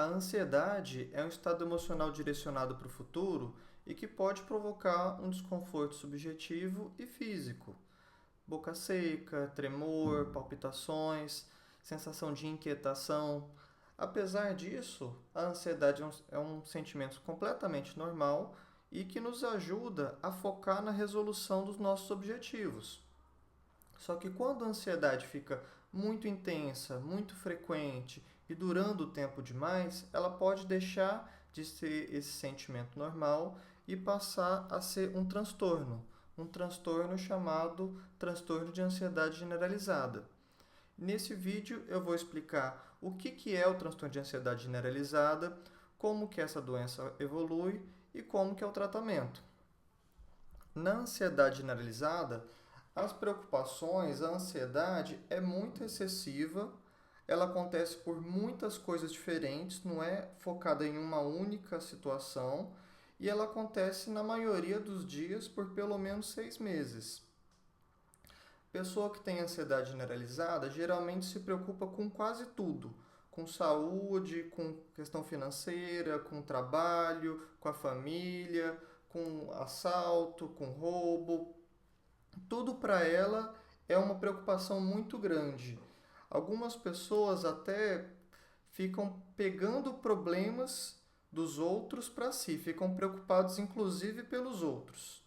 A ansiedade é um estado emocional direcionado para o futuro e que pode provocar um desconforto subjetivo e físico. Boca seca, tremor, palpitações, sensação de inquietação. Apesar disso, a ansiedade é um sentimento completamente normal e que nos ajuda a focar na resolução dos nossos objetivos. Só que quando a ansiedade fica muito intensa, muito frequente e durando o tempo demais, ela pode deixar de ser esse sentimento normal e passar a ser um transtorno chamado transtorno de ansiedade generalizada. Nesse vídeo eu vou explicar o que é o transtorno de ansiedade generalizada, como que essa doença evolui e como que é o tratamento. Na ansiedade generalizada, as preocupações, a ansiedade é muito excessiva, ela acontece por muitas coisas diferentes, não é focada em uma única situação, e ela acontece na maioria dos dias por pelo menos 6 meses. Pessoa que tem ansiedade generalizada geralmente se preocupa com quase tudo, com saúde, com questão financeira, com trabalho, com a família, com assalto, com roubo. Tudo para ela é uma preocupação muito grande. Algumas pessoas até ficam pegando problemas dos outros para si, ficam preocupados inclusive pelos outros.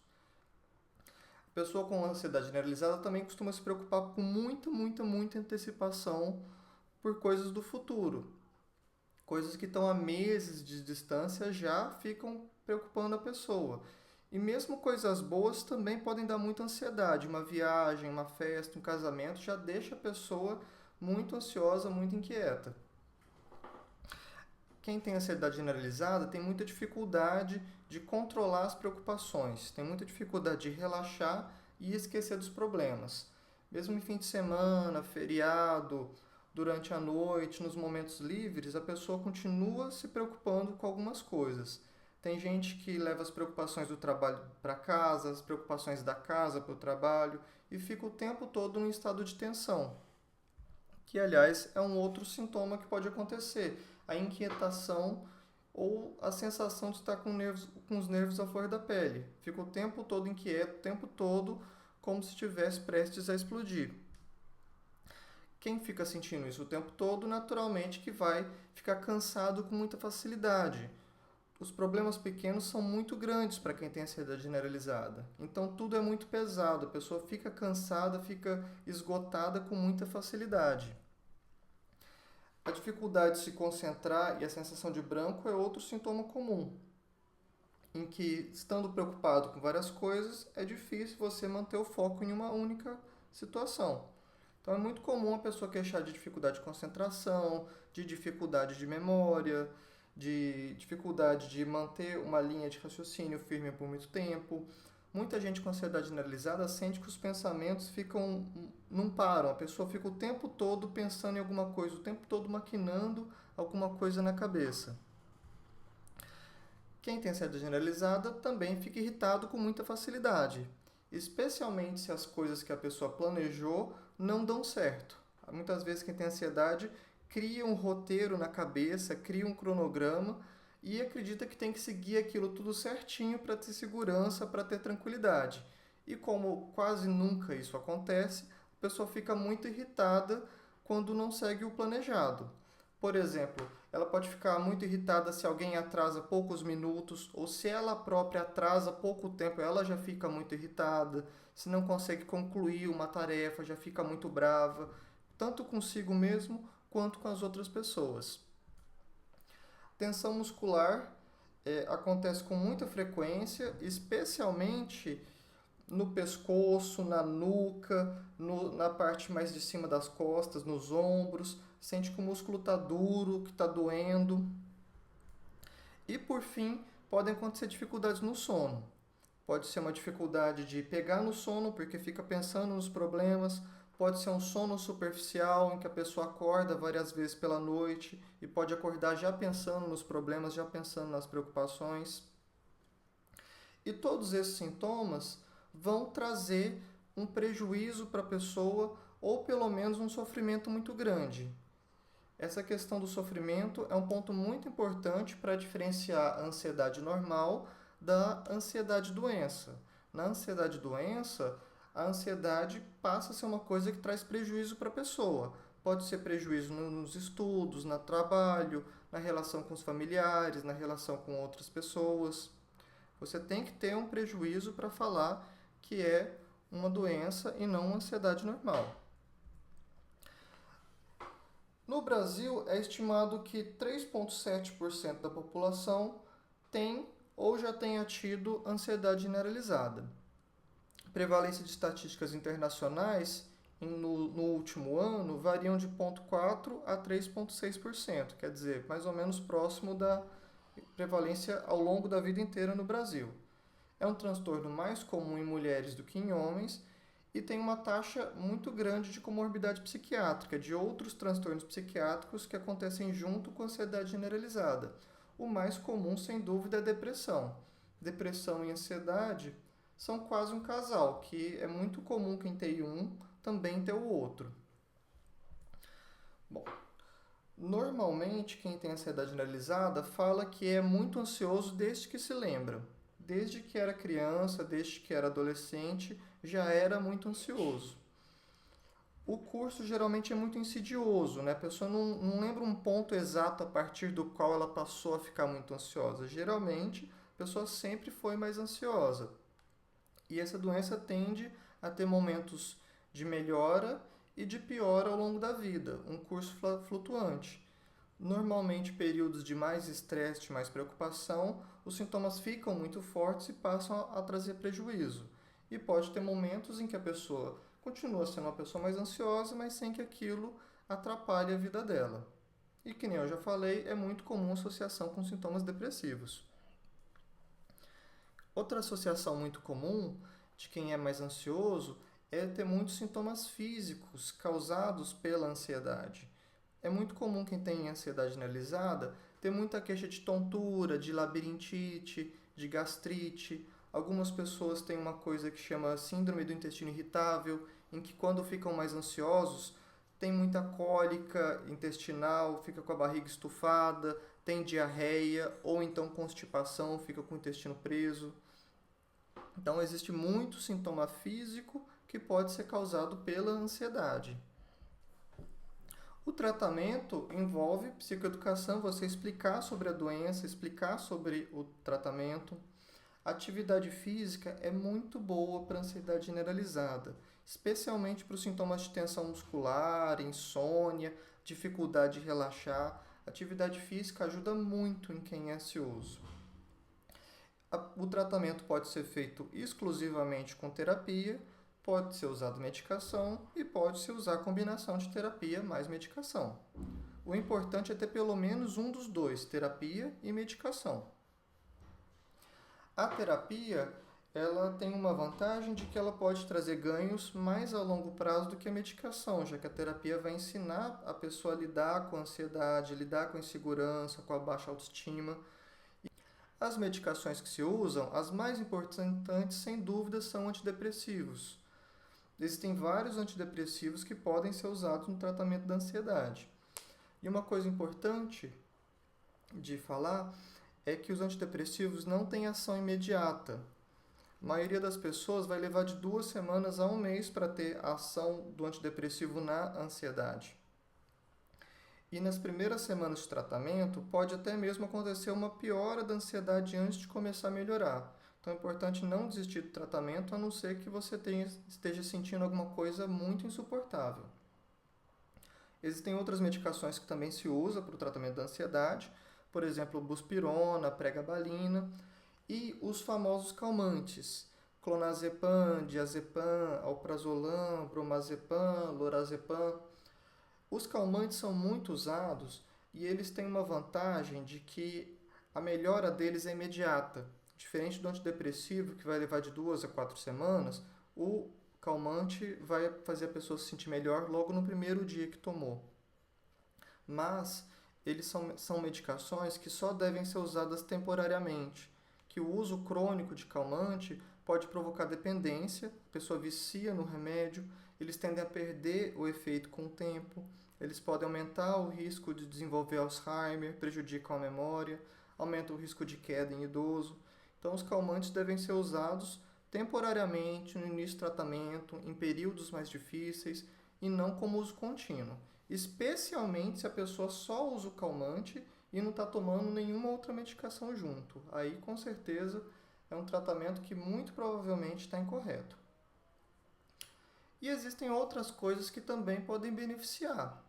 A pessoa com ansiedade generalizada também costuma se preocupar com muita antecipação por coisas do futuro. Coisas que estão a meses de distância já ficam preocupando a pessoa. E mesmo coisas boas também podem dar muita ansiedade. Uma viagem, uma festa, um casamento já deixa a pessoa muito ansiosa, muito inquieta. Quem tem ansiedade generalizada tem muita dificuldade de controlar as preocupações, tem muita dificuldade de relaxar e esquecer dos problemas. Mesmo em fim de semana, feriado, durante a noite, nos momentos livres, a pessoa continua se preocupando com algumas coisas. Tem gente que leva as preocupações do trabalho para casa, as preocupações da casa para o trabalho e fica o tempo todo num estado de tensão, que aliás é um outro sintoma que pode acontecer, a inquietação ou a sensação de estar com os nervos à flor da pele. Fica o tempo todo inquieto, o tempo todo como se estivesse prestes a explodir. Quem fica sentindo isso o tempo todo, naturalmente que vai ficar cansado com muita facilidade. Os problemas pequenos são muito grandes para quem tem ansiedade generalizada. Então tudo é muito pesado, a pessoa fica cansada, fica esgotada com muita facilidade. A dificuldade de se concentrar e a sensação de branco é outro sintoma comum, em que, estando preocupado com várias coisas, é difícil você manter o foco em uma única situação. Então é muito comum a pessoa queixar de dificuldade de concentração, de dificuldade de memória, de dificuldade de manter uma linha de raciocínio firme por muito tempo. Muita gente com ansiedade generalizada sente que os pensamentos não param, a pessoa fica o tempo todo pensando em alguma coisa, o tempo todo maquinando alguma coisa na cabeça. Quem tem ansiedade generalizada também fica irritado com muita facilidade, especialmente se as coisas que a pessoa planejou não dão certo. Muitas vezes quem tem ansiedade cria um roteiro na cabeça, cria um cronograma e acredita que tem que seguir aquilo tudo certinho para ter segurança, para ter tranquilidade. E como quase nunca isso acontece, a pessoa fica muito irritada quando não segue o planejado. Por exemplo, ela pode ficar muito irritada se alguém atrasa poucos minutos, ou se ela própria atrasa pouco tempo, ela já fica muito irritada. Se não consegue concluir uma tarefa, já fica muito brava, tanto consigo mesmo quanto com as outras pessoas. Tensão muscular acontece com muita frequência, especialmente no pescoço, na nuca, na parte mais de cima das costas, nos ombros. Sente que o músculo está duro, que está doendo. E por fim, podem acontecer dificuldades no sono. Pode ser uma dificuldade de pegar no sono porque fica pensando nos problemas. Pode ser um sono superficial em que a pessoa acorda várias vezes pela noite e pode acordar já pensando nos problemas, já pensando nas preocupações. E todos esses sintomas vão trazer um prejuízo para a pessoa ou pelo menos um sofrimento muito grande. Essa questão do sofrimento é um ponto muito importante para diferenciar a ansiedade normal da ansiedade doença. Na ansiedade doença, a ansiedade passa a ser uma coisa que traz prejuízo para a pessoa. Pode ser prejuízo nos estudos, no trabalho, na relação com os familiares, na relação com outras pessoas. Você tem que ter um prejuízo para falar que é uma doença e não uma ansiedade normal. No Brasil, é estimado que 3,7% da população tem ou já tenha tido ansiedade generalizada. Prevalência de estatísticas internacionais no último ano variam de 0,4% a 3,6%, quer dizer, mais ou menos próximo da prevalência ao longo da vida inteira no Brasil. É um transtorno mais comum em mulheres do que em homens e tem uma taxa muito grande de comorbidade psiquiátrica, de outros transtornos psiquiátricos que acontecem junto com a ansiedade generalizada. O mais comum, sem dúvida, é a depressão. Depressão e ansiedade são quase um casal, que é muito comum quem tem um também ter o outro. Bom, normalmente quem tem ansiedade generalizada fala que é muito ansioso desde que se lembra. Desde que era criança, desde que era adolescente, já era muito ansioso. O curso geralmente é muito insidioso, né? A pessoa não lembra um ponto exato a partir do qual ela passou a ficar muito ansiosa. Geralmente, a pessoa sempre foi mais ansiosa. E essa doença tende a ter momentos de melhora e de piora ao longo da vida, um curso flutuante. Normalmente, períodos de mais estresse, de mais preocupação, os sintomas ficam muito fortes e passam a trazer prejuízo. E pode ter momentos em que a pessoa continua sendo uma pessoa mais ansiosa, mas sem que aquilo atrapalhe a vida dela. E que nem eu já falei, é muito comum associação com sintomas depressivos. Outra associação muito comum de quem é mais ansioso é ter muitos sintomas físicos causados pela ansiedade. É muito comum quem tem ansiedade generalizada ter muita queixa de tontura, de labirintite, de gastrite. Algumas pessoas têm uma coisa que chama síndrome do intestino irritável, em que quando ficam mais ansiosos, tem muita cólica intestinal, fica com a barriga estufada, tem diarreia ou então constipação, fica com o intestino preso. Então existe muito sintoma físico que pode ser causado pela ansiedade. O tratamento envolve psicoeducação, você explicar sobre a doença, explicar sobre o tratamento. A atividade física é muito boa para a ansiedade generalizada, especialmente para os sintomas de tensão muscular, insônia, dificuldade de relaxar. A atividade física ajuda muito em quem é ansioso. O tratamento pode ser feito exclusivamente com terapia, pode ser usado medicação e pode ser usar combinação de terapia mais medicação. O importante é ter pelo menos um dos dois, terapia e medicação. A terapia, ela tem uma vantagem de que ela pode trazer ganhos mais a longo prazo do que a medicação, já que a terapia vai ensinar a pessoa a lidar com a ansiedade, lidar com a insegurança, com a baixa autoestima. As medicações que se usam, as mais importantes, sem dúvida, são antidepressivos. Existem vários antidepressivos que podem ser usados no tratamento da ansiedade. E uma coisa importante de falar é que os antidepressivos não têm ação imediata. A maioria das pessoas vai levar de 2 semanas a 1 mês para ter a ação do antidepressivo na ansiedade. E nas primeiras semanas de tratamento, pode até mesmo acontecer uma piora da ansiedade antes de começar a melhorar. Então é importante não desistir do tratamento, a não ser que você esteja sentindo alguma coisa muito insuportável. Existem outras medicações que também se usam para o tratamento da ansiedade, por exemplo, buspirona, pregabalina e os famosos calmantes, clonazepam, diazepam, alprazolam, bromazepam, lorazepam. Os calmantes são muito usados e eles têm uma vantagem de que a melhora deles é imediata. Diferente do antidepressivo, que vai levar de 2 a 4 semanas, o calmante vai fazer a pessoa se sentir melhor logo no primeiro dia que tomou. Mas eles são medicações que só devem ser usadas temporariamente, que o uso crônico de calmante pode provocar dependência, a pessoa vicia no remédio, eles tendem a perder o efeito com o tempo, Eles podem aumentar o risco de desenvolver Alzheimer, prejudicam a memória, aumentam o risco de queda em idoso. Então, os calmantes devem ser usados temporariamente no início do tratamento, em períodos mais difíceis e não como uso contínuo, especialmente se a pessoa só usa o calmante e não está tomando nenhuma outra medicação junto. Aí, com certeza, é um tratamento que muito provavelmente está incorreto. E existem outras coisas que também podem beneficiar.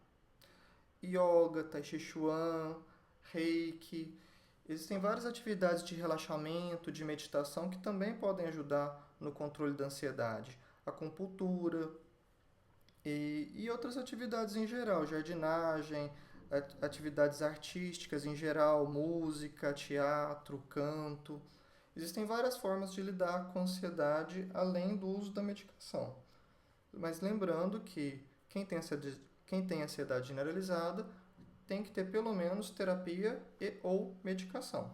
Yoga, Tai Chi Chuan, Reiki. Existem várias atividades de relaxamento, de meditação que também podem ajudar no controle da ansiedade. Acupuntura e outras atividades em geral, jardinagem, atividades artísticas em geral, música, teatro, canto. Existem várias formas de lidar com a ansiedade além do uso da medicação. Mas lembrando que quem tem ansiedade generalizada tem que ter pelo menos terapia e ou medicação.